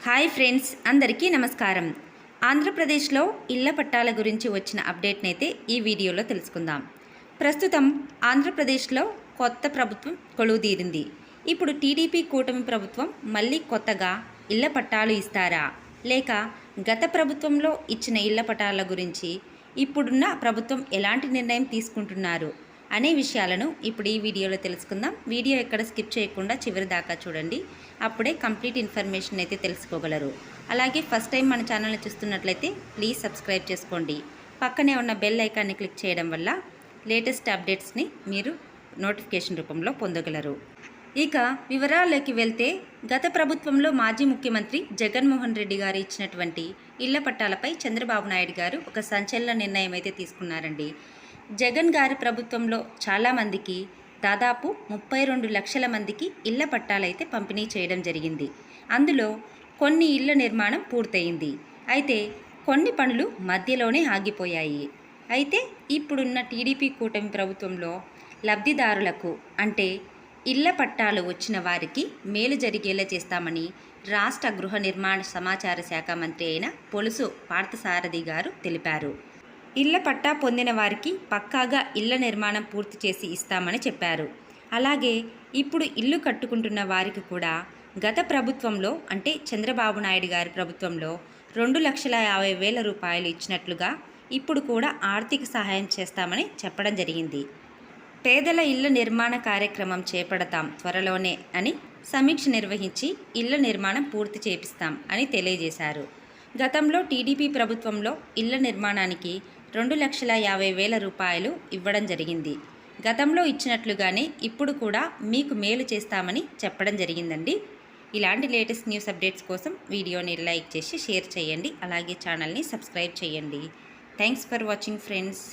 Hi friends, అందరికీ నమస్కారం. ఆంధ్రప్రదేశ్లో ఇళ్ల పట్టాల గురించి వచ్చిన అప్డేట్ని అయితే ఈ వీడియోలో తెలుసుకుందాం. ప్రస్తుతం ఆంధ్రప్రదేశ్లో కొత్త ప్రభుత్వం కొలువుదీరింది. ఇప్పుడు టీడీపీ కూటమి ప్రభుత్వం మళ్ళీ కొత్తగా ఇళ్ల పట్టాలు ఇస్తారా, లేక గత ప్రభుత్వంలో ఇచ్చిన ఇళ్ల పట్టాల గురించి ఇప్పుడున్న ప్రభుత్వం ఎలాంటి నిర్ణయం తీసుకుంటున్నారు అనే విషయాలను ఇప్పుడు ఈ వీడియోలో తెలుసుకుందాం. వీడియో ఎక్కడ స్కిప్ చేయకుండా చివరి దాకా చూడండి. అప్పుడే కంప్లీట్ ఇన్ఫర్మేషన్ అయితే తెలుసుకోగలరు. అలాగే ఫస్ట్ టైం మన ఛానల్ని చూస్తున్నట్లయితే ప్లీజ్ సబ్స్క్రైబ్ చేసుకోండి. పక్కనే ఉన్న బెల్ ఐకాన్ని క్లిక్ చేయడం వల్ల లేటెస్ట్ అప్డేట్స్ని మీరు నోటిఫికేషన్ రూపంలో పొందగలరు. ఇక వివరాల్లోకి వెళ్తే, గత ప్రభుత్వంలో మాజీ ముఖ్యమంత్రి జగన్మోహన్ రెడ్డి గారు ఇచ్చినటువంటి ఇళ్ల పట్టాలపై చంద్రబాబు నాయుడు గారు ఒక సంచలన నిర్ణయం అయితే తీసుకున్నారండి. జగన్ గారి ప్రభుత్వంలో చాలామందికి దాదాపు 32 లక్షల మందికి ఇళ్ల పట్టాలైతే పంపిణీ చేయడం జరిగింది. అందులో కొన్ని ఇళ్ల నిర్మాణం పూర్తయింది. అయితే కొన్ని పనులు మధ్యలోనే ఆగిపోయాయి. అయితే ఇప్పుడున్న టీడీపీ కూటమి ప్రభుత్వంలో లబ్ధిదారులకు అంటే ఇళ్ల పట్టాలు వచ్చిన వారికి మేలు జరిగేలా చేస్తామని రాష్ట్ర గృహ నిర్మాణ సమాచార శాఖ మంత్రి అయిన పొలుసు పార్థసారథి గారు తెలిపారు. ఇళ్ల పట్టా పొందిన వారికి పక్కాగా ఇళ్ల నిర్మాణం పూర్తి చేసి ఇస్తామని చెప్పారు. అలాగే ఇప్పుడు ఇల్లు కట్టుకుంటున్న వారికి కూడా గత ప్రభుత్వంలో అంటే చంద్రబాబు నాయుడు గారి ప్రభుత్వంలో 2,50,000 రూపాయలు ఇచ్చినట్లుగా ఇప్పుడు కూడా ఆర్థిక సహాయం చేస్తామని చెప్పడం జరిగింది. పేదల ఇళ్ల నిర్మాణ కార్యక్రమం చేపడతాం త్వరలోనే అని సమీక్ష నిర్వహించి ఇళ్ల నిర్మాణం పూర్తి చేపిస్తాం అని తెలియజేశారు. గతంలో టీడీపీ ప్రభుత్వంలో ఇళ్ల నిర్మాణానికి 2,50,000 రూపాయలు ఇవ్వడం జరిగింది. గతంలో ఇచ్చినట్లుగానే ఇప్పుడు కూడా మీకు మేలు చేస్తామని చెప్పడం జరిగిందండి. ఇలాంటి లేటెస్ట్ న్యూస్ అప్డేట్స్ కోసం వీడియోని లైక్ చేసి షేర్ చేయండి. అలాగే ఛానల్ని సబ్స్క్రైబ్ చేయండి. Thanks for watching friends.